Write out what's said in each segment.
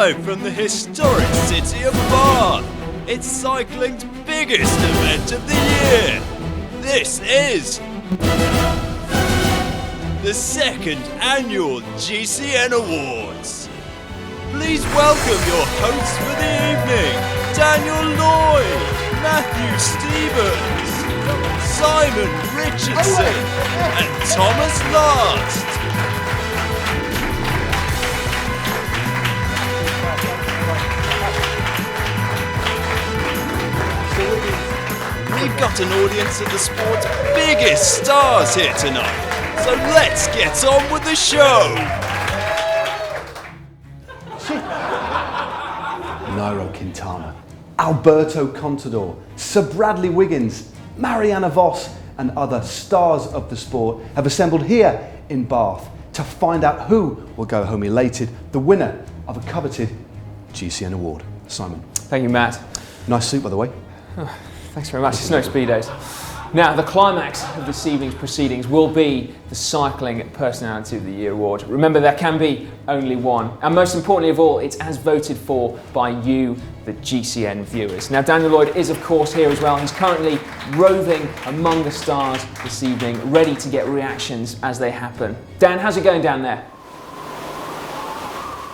Live from the historic city of Bath, it's cycling's biggest event of the year. This is the second annual GCN Awards. Please welcome your hosts for the evening, Daniel Lloyd, Matthew Stevens, Simon Richardson, and Thomas Last. We've got an audience of the sport's biggest stars here tonight, so let's get on with the show. Nairo Quintana, Alberto Contador, Sir Bradley Wiggins, Marianne Vos and other stars of the sport have assembled here in Bath to find out who will go home elated, the winner of a coveted GCN award. Simon. Thank you, Matt. Nice suit, by the way. Oh, thanks very much. It's no Speedos. Now, the climax of this evening's proceedings will be the Cycling Personality of the Year award. Remember, there can be only one. And most importantly of all, it's as voted for by you, the GCN viewers. Now, Daniel Lloyd is, of course, here as well. He's currently roving among the stars this evening, ready to get reactions as they happen. Dan, how's it going down there?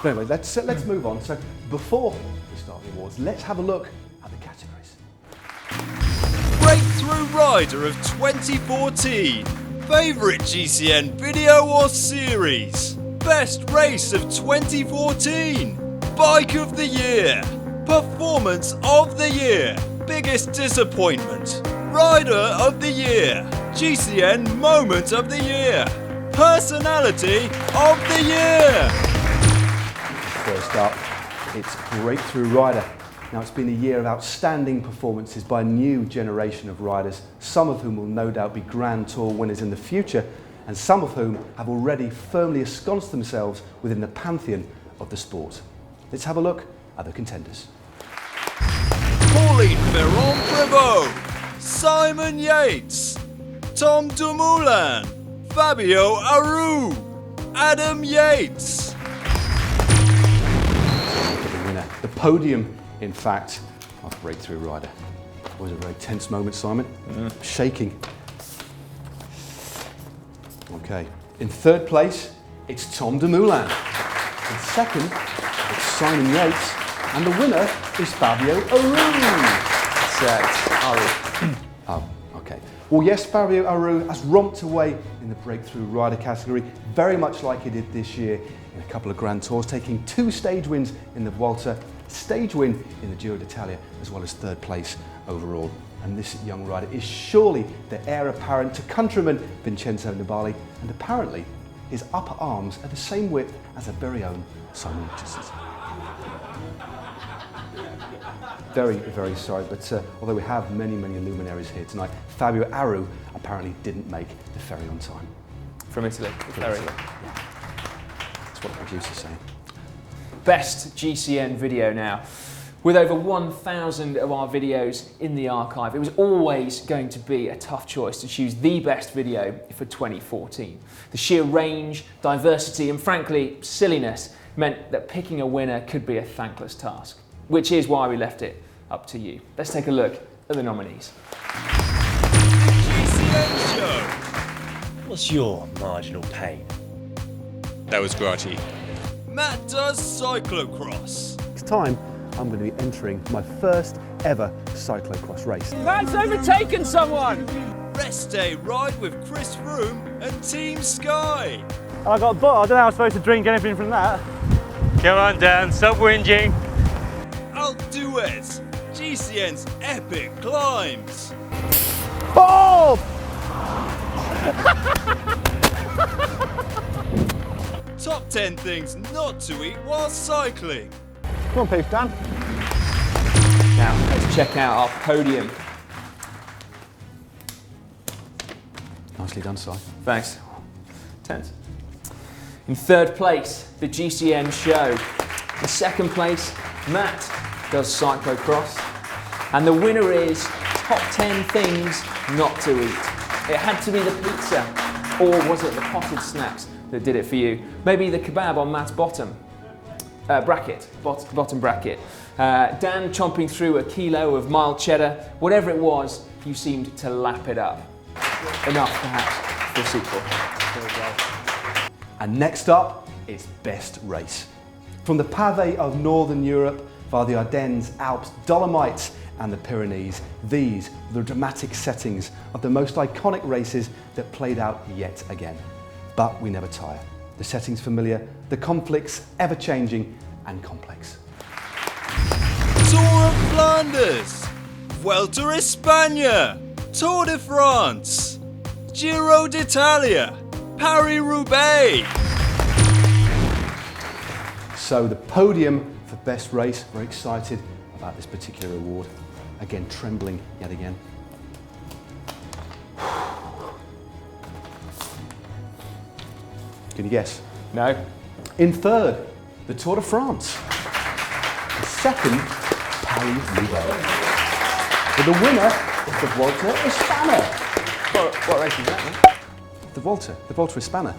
Anyway, let's move on. So, before we start the awards, let's have a look at the categories. Breakthrough Rider of 2014, Favourite GCN Video or Series, Best Race of 2014, Bike of the Year, Performance of the Year, Biggest Disappointment, Rider of the Year, GCN Moment of the Year, Personality of the Year. First up, it's Breakthrough Rider. Now, it's been a year of outstanding performances by a new generation of riders, some of whom will no doubt be Grand Tour winners in the future, and some of whom have already firmly ensconced themselves within the pantheon of the sport. Let's have a look at the contenders. Pauline Ferrand-Prévot, Simon Yates, Tom Dumoulin, Fabio Aru, Adam Yates. The winner, the podium, in fact, of Breakthrough Rider. It was a very tense moment, Simon. Shaking. Okay. In third place, it's Tom Dumoulin. In second, it's Simon Yates. And the winner is Fabio Aru. Aru. Oh, okay. Well, yes, Fabio Aru has romped away in the Breakthrough Rider category, very much like he did this year in a couple of Grand Tours, taking 2 stage wins in the Vuelta, stage win in the Giro d'Italia, as well as third place overall. And this young rider is surely the heir apparent to countryman Vincenzo Nibali, and apparently his upper arms are the same width as our very own Simon Richardson. Very, very sorry, but although we have many, many luminaries here tonight, Fabio Aru apparently didn't make the ferry on time. From Italy. Italy. Yeah. That's what the producer's saying. Best GCN video now. With over 1,000 of our videos in the archive, it was always going to be a tough choice to choose the best video for 2014. The sheer range, diversity, and frankly, silliness meant that picking a winner could be a thankless task, which is why we left it up to you. Let's take a look at the nominees. The GCN Show. What's your marginal pain? That was grotty. Matt does cyclocross. Next time, I'm going to be entering my first ever cyclocross race. Matt's overtaken someone! Rest day ride with Chris Froome and Team Sky. I got bought. I don't know how I'm supposed to drink anything from that. Come on, Dan, stop whinging. Alpe, GCN's epic climbs. Oh! Top 10 things not to eat while cycling. Come on, Poof, Dan. Now, let's check out our podium. Nicely done, Si. Thanks. Tense. In third place, the GCN Show. In second place, Matt does cyclocross. And the winner is top 10 things not to eat. It had to be the pizza, or was it the potted snacks that did it for you? Maybe the kebab on Matt's bottom. bottom bracket. Dan chomping through a kilo of mild cheddar. Whatever it was, you seemed to lap it up. Enough, perhaps, for a sequel. And next up, it's best race. From the pavé of Northern Europe via the Ardennes, Alps, Dolomites and the Pyrenees, these are the dramatic settings of the most iconic races that played out yet again. But we never tire. The settings familiar, the conflicts ever-changing and complex. Tour of Flanders, Vuelta a España, Tour de France, Giro d'Italia, Paris-Roubaix. So the podium for best race, very excited about this particular award. Again, trembling yet again. Can you guess? No. In third, the Tour de France. In second, Paris-Roubaix. But the winner is the Vuelta a España. What race is that, man? The Vuelta a España.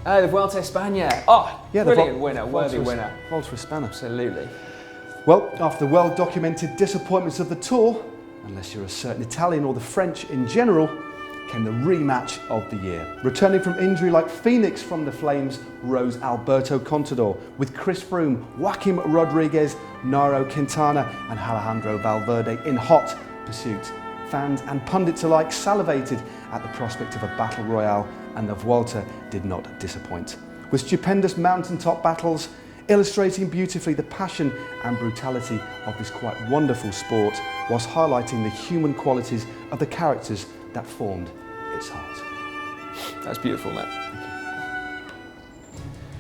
Oh, the Vuelta a España. Oh, Yeah, brilliant winner, worthy winner. Vuelta a España. Absolutely. Well, after the well-documented disappointments of the Tour, unless you're a certain Italian or the French in general, came the rematch of the year. Returning from injury like Phoenix from the flames rose Alberto Contador, with Chris Froome, Joaquim Rodriguez, Nairo Quintana and Alejandro Valverde in hot pursuit. Fans and pundits alike salivated at the prospect of a battle royale, and the Vuelta did not disappoint. With stupendous mountaintop battles, illustrating beautifully the passion and brutality of this quite wonderful sport, whilst highlighting the human qualities of the characters that formed its heart. That's beautiful, Matt.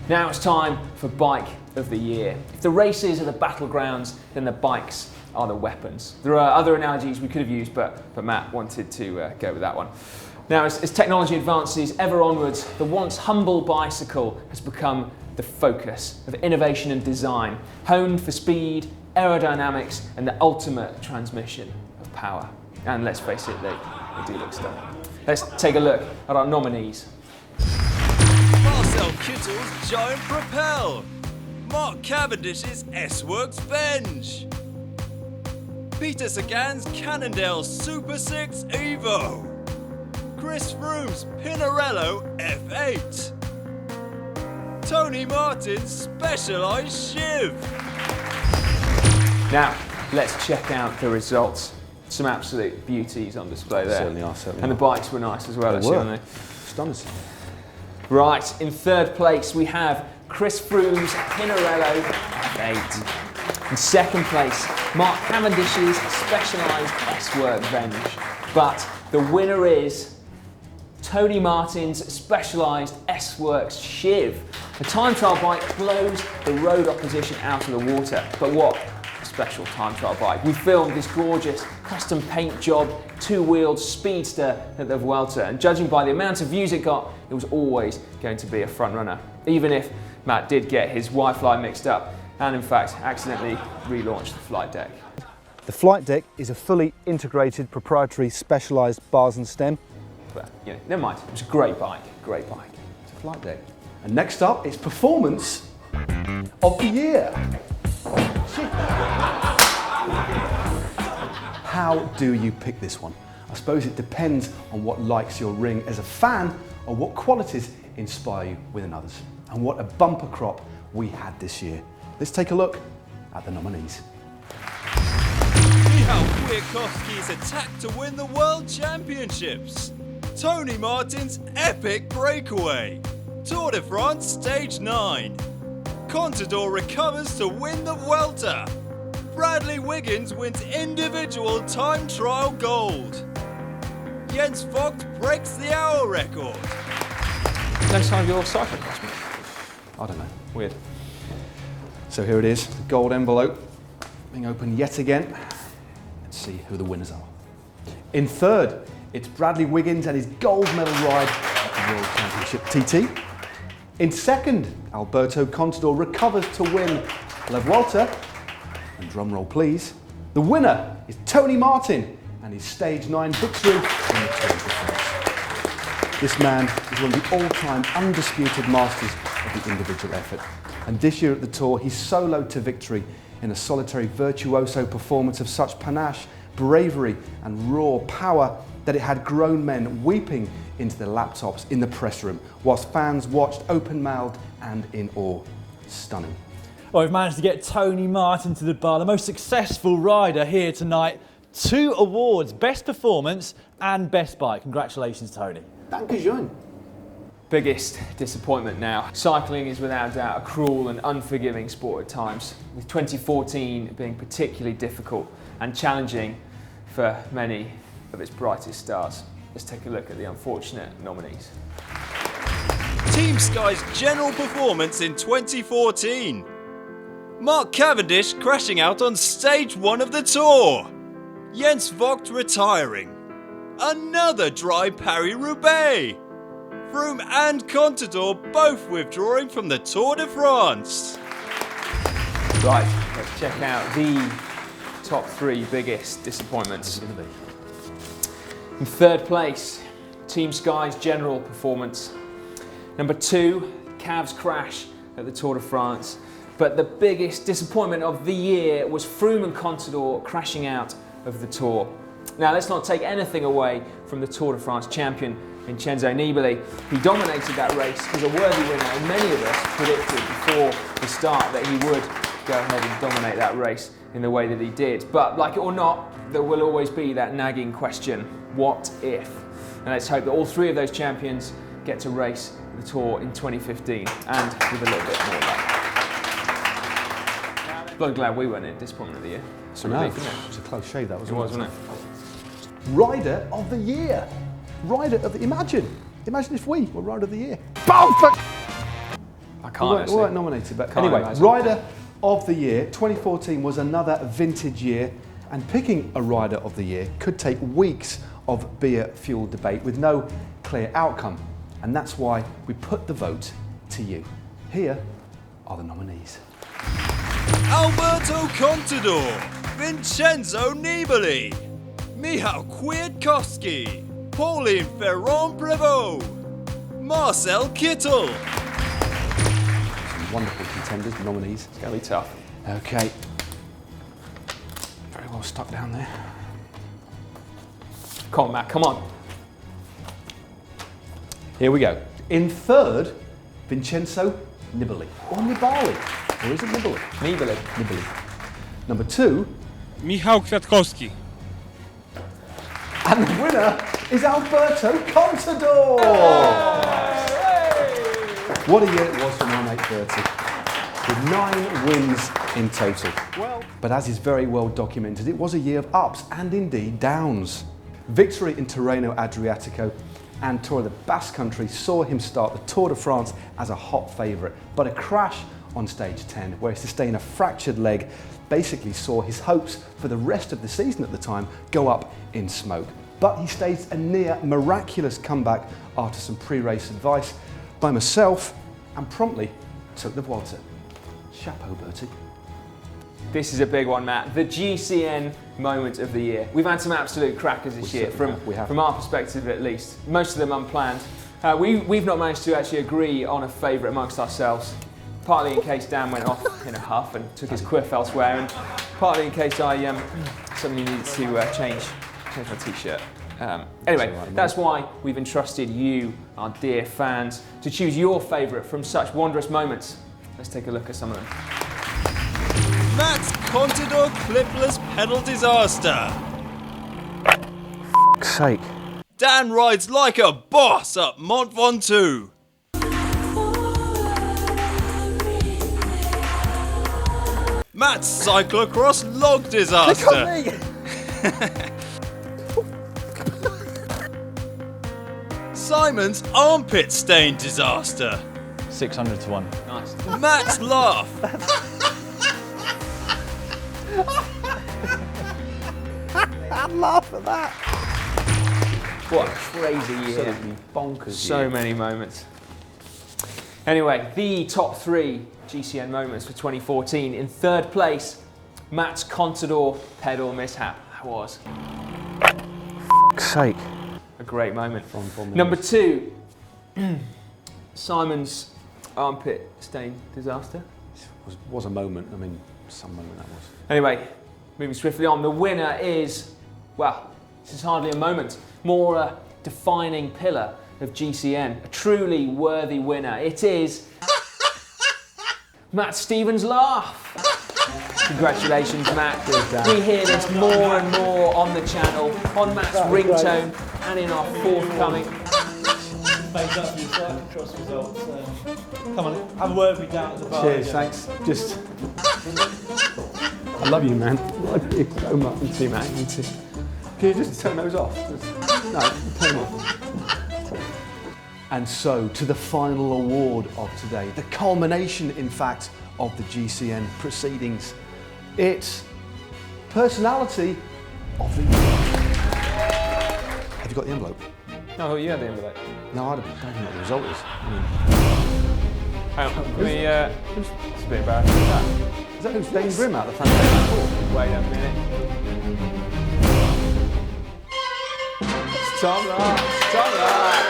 Now it's time for Bike of the Year. If the races are the battlegrounds, then the bikes are the weapons. There are other analogies we could have used, but Matt wanted to go with that one. Now, as technology advances ever onwards, the once humble bicycle has become the focus of innovation and design, honed for speed, aerodynamics, and the ultimate transmission of power. And let's face it, they do look stunning. Let's take a look at our nominees. Marcel Kittel's Giant Propel, Mark Cavendish's S-Works Venge, Peter Sagan's Cannondale Super 6 Evo, Chris Froome's Pinarello F8, Tony Martin's Specialized Shiv. Now, let's check out the results. Some absolute beauties on display there. Certainly are, certainly and the bikes were nice as well, They actually, were. weren't Stunners. they? Right, in third place we have Chris Froome's Pinarello F8. In second place, Mark Cavendish's Specialized S-Work Venge. But the winner is Tony Martin's Specialized S-Works Shiv. The time trial bike blows the road opposition out of the water. But what a special time trial bike. We filmed this gorgeous custom paint job, two-wheeled speedster at the Vuelta, and judging by the amount of views it got, it was always going to be a front runner. Even if Matt did get his Wi-Fi mixed up and in fact accidentally relaunched the flight deck. The flight deck is a fully integrated proprietary specialised bars and stem. But, you know, never mind. It was a great bike, great bike. It's a flight deck. And next up, it's Performance of the Year. How do you pick this one? I suppose it depends on what likes your ring as a fan or what qualities inspire you within others. And what a bumper crop we had this year. Let's take a look at the nominees. Michał Kwiatkowski's attack to win the World Championships, Tony Martin's epic breakaway, Tour de France Stage 9, Contador recovers to win the Vuelta, Bradley Wiggins wins individual time trial gold, Jens Vogt breaks the hour record. No sign of your cyclist, mate. I don't know. Weird. So here it is, the gold envelope being opened yet again. Let's see who the winners are. In third, it's Bradley Wiggins and his gold medal ride at the World Championship TT. In second, Alberto Contador recovers to win La Vuelta. And drum roll please, the winner is Tony Martin and his Stage 9 victory in the Tour de France. This man is one of the all-time undisputed masters of the individual effort. And this year at the Tour, he soloed to victory in a solitary virtuoso performance of such panache, bravery and raw power that it had grown men weeping into their laptops in the press room, whilst fans watched open-mouthed and in awe. Stunning. Well, we've managed to get Tony Martin to the bar, the most successful rider here tonight. 2 awards, Best Performance and Best Bike. Congratulations, Tony. Dankeschön. Biggest disappointment now. Cycling is without doubt a cruel and unforgiving sport at times, with 2014 being particularly difficult and challenging for many of its brightest stars. Let's take a look at the unfortunate nominees. Team Sky's general performance in 2014. Mark Cavendish crashing out on stage 1 of the Tour. Jens Vogt retiring. Another dry Paris-Roubaix. Froome and Contador both withdrawing from the Tour de France. Right, let's check out the top 3 biggest disappointments. In 3rd place, Team Sky's general performance. Number 2, Cav's crash at the Tour de France. But the biggest disappointment of the year was Froome and Contador crashing out of the Tour. Now, let's not take anything away from the Tour de France champion, Vincenzo Nibali. He dominated that race, was a worthy winner, and many of us predicted before the start that he would go ahead and dominate that race in the way that he did. But like it or not, there will always be that nagging question, what if? And let's hope that all 3 of those champions get to race the Tour in 2015 and with a little bit more luck. Bloody glad we weren't in disappointment of the year. So no, it was a close shave, that was. It was, wasn't it? Rider of the Year. Rider of the... Imagine if we were Rider of the Year. Oh, I can't we weren't nominated, but Can't anyway, imagine. Rider of the Year. 2014 was another vintage year, and picking a Rider of the Year could take weeks of beer-fueled debate with no clear outcome. And that's why we put the vote to you. Here are the nominees. Alberto Contador, Vincenzo Nibali, Michał Kwiatkowski, Pauline Ferrand-Prévot, Marcel Kittel. Some wonderful contenders, nominees. It's going to be tough. Okay. Very well stuck down there. Come on, Matt, come on. Here we go. In 3rd, Vincenzo Nibali. Or Nibali. Or is it Nibali? Nibali. Nibali. Number 2. Michał Kwiatkowski. And the winner is Alberto Contador! What a year it was for my mate Bertie, with 9 wins in total. But as is very well documented, it was a year of ups and indeed downs. Victory in Tirreno Adriatico and Tour of the Basque Country saw him start the Tour de France as a hot favourite, but a crash on stage 10, where he sustained a fractured leg, basically saw his hopes for the rest of the season at the time go up in smoke. But he staged a near miraculous comeback after some pre-race advice by myself and promptly took the Vuelta. Chappell, Bertie. This is a big one, Matt. The GCN moment of the year. We've had some absolute crackers this year, from our perspective at least. Most of them unplanned. We've not managed to actually agree on a favourite amongst ourselves. Partly in case Dan went off in a huff and took his quiff elsewhere, and partly in case I suddenly needed to change my t-shirt. Anyway, that's why we've entrusted you, our dear fans, to choose your favourite from such wondrous moments. Let's take a look at some of them. Matt's Contador clipless pedal disaster. For sake. Dan rides like a boss up Mont Ventoux. Matt's cyclocross log disaster. Simon's armpit stain disaster. 600 to 1. Nice. Matt's laugh. I'd laugh at that. What a crazy year. Absolutely bonkers So year. many moments. Anyway, the top 3 GCN moments for 2014. In 3rd place, Matt's Contador pedal mishap. That was For sake. a great moment. Number 2, Simon's armpit stain disaster. was a moment. I mean, some moment that was. Anyway, moving swiftly on, the winner is, well, this is hardly a moment, more a defining pillar of GCN, a truly worthy winner. It is Matt Stevens' laugh. Congratulations, Matt. We hear this more and more on the channel, on Matt's ringtone, and in our forthcoming. Face up for your cyclocross results. Come on, have a word with me down at the bar. Cheers, thanks. Just, I love you, man. I love you so much. You too, Matt. You too. Can you just turn those off? No, turn them off. And so, to the final award of today, the culmination, in fact, of the GCN proceedings. It's Personality of the Year. Have you got the envelope? No, I thought you had the envelope. No, I don't know what the result is. Hang on, it's a bit embarrassing. Is that who's Dane Grimm out the front of Wait a minute. It's Tom Lark. Tom Lark.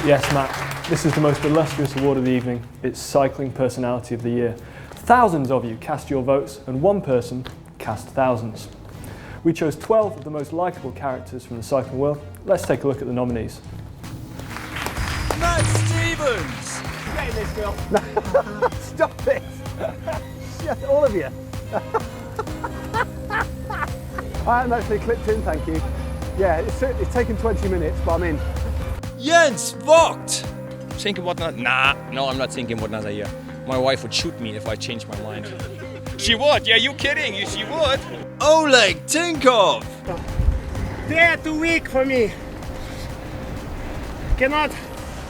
Yes, Matt, this is the most illustrious award of the evening. It's Cycling Personality of the Year. Thousands of you cast your votes, and one person cast thousands. We chose 12 of the most likeable characters from the cycling world. Let's take a look at the nominees. Matt Stevens! Get in this, girl. Stop it. Shut, all of you. I haven't actually clipped in, thank you. Yeah, it's taken 20 minutes, but I'm in. Jens Vogt! Thinking what not? Nah, no, I'm not thinking what another year. My wife would shoot me if I changed my mind. She would? Yeah, you kidding? She would. Oleg Tinkov! They are too weak for me.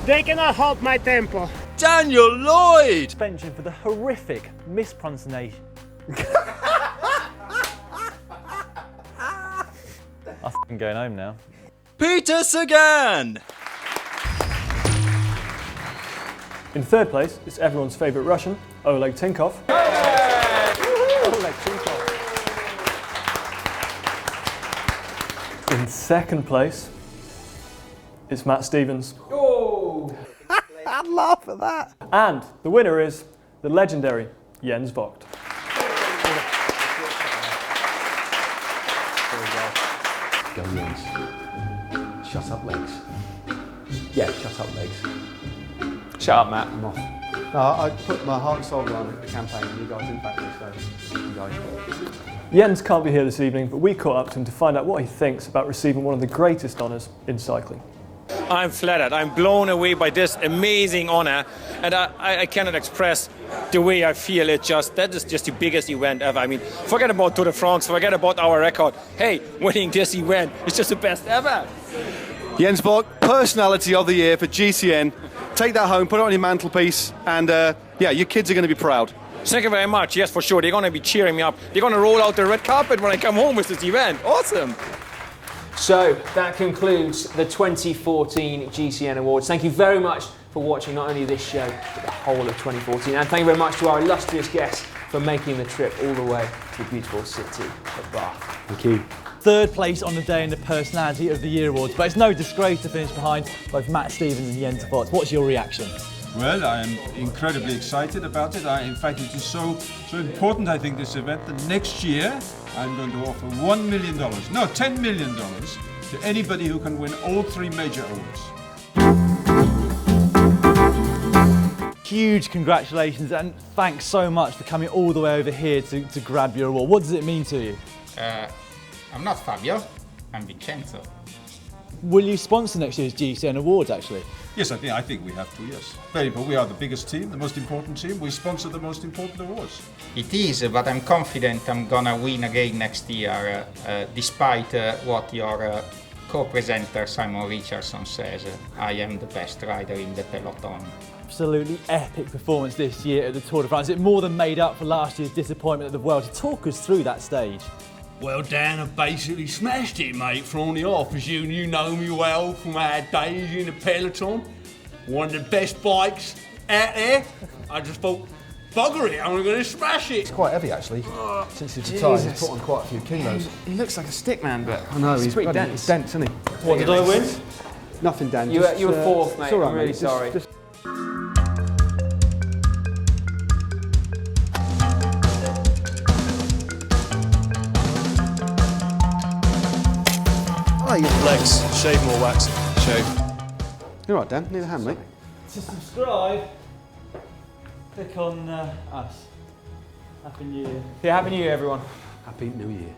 They cannot hold my tempo. Daniel Lloyd! Suspension for the horrific mispronunciation. I'm going home now. Peter Sagan! In third place, it's everyone's favourite Russian, Oleg Tinkov. Oleg Tinkov. In second place, it's Matt Stevens. Oh! I'd laugh at that. And the winner is the legendary Jens Vogt. Go Jens. Shut up, legs. Yeah, shut up, legs. Shut up, Matt. I'm off. No, I put my heart and soul on the campaign. You guys impacted me, so you guys. Jens can't be here this evening, but we caught up to him to find out what he thinks about receiving one of the greatest honours in cycling. I'm flattered. I'm blown away by this amazing honor, and I cannot express the way I feel. That is just the biggest event ever. I mean, forget about Tour de France, forget about our record. Hey, winning this event is just the best ever. Jens Vogt, Personality of the Year for GCN. Take that home, put it on your mantelpiece, and yeah, your kids are going to be proud. Thank you very much. Yes, for sure. They're going to be cheering me up. They're going to roll out the red carpet when I come home with this event. Awesome. So that concludes the 2014 GCN Awards. Thank you very much for watching not only this show, but the whole of 2014. And thank you very much to our illustrious guests for making the trip all the way to the beautiful city of Bath. Thank you. Third place on the day in the Personality of the Year Awards, but it's no disgrace to finish behind both Matt Stevens and Jens Vogt. What's your reaction? Well, I am incredibly excited about it. In fact, it is so important, I think, this event, that next year I'm going to offer $1 million, no, $10 million to anybody who can win all 3 major awards. Huge congratulations and thanks so much for coming all the way over here to grab your award. What does it mean to you? I'm not Fabio, I'm Vincenzo. Will you sponsor next year's GCN Awards, actually? Yes, I think we have to, yes. We are the biggest team, the most important team. We sponsor the most important awards. It is, but I'm confident I'm gonna win again next year, despite what your co-presenter Simon Richardson says. I am the best rider in the peloton. Absolutely epic performance this year at the Tour de France. It more than made up for last year's disappointment at the Vuelta. Talk us through that stage. Well, Dan, I basically smashed it, mate, from the off. As you know me well from our days in the peloton. One of the best bikes out there. I just thought, bugger it, I'm going to smash it. It's quite heavy, actually. Since he's retired, he's put on quite a few kilos. He looks like a stick man, but I know, he's pretty dense. dense. He's dense, isn't he? What did I win? Nothing, Dan. You were fourth, mate. It's all right, I'm really mate. sorry. Legs, shave more wax. Shave. You're right, Dan. Need a hand, mate. To subscribe, click on us. Happy New Year. Yeah, Happy New Year, everyone. Happy New Year.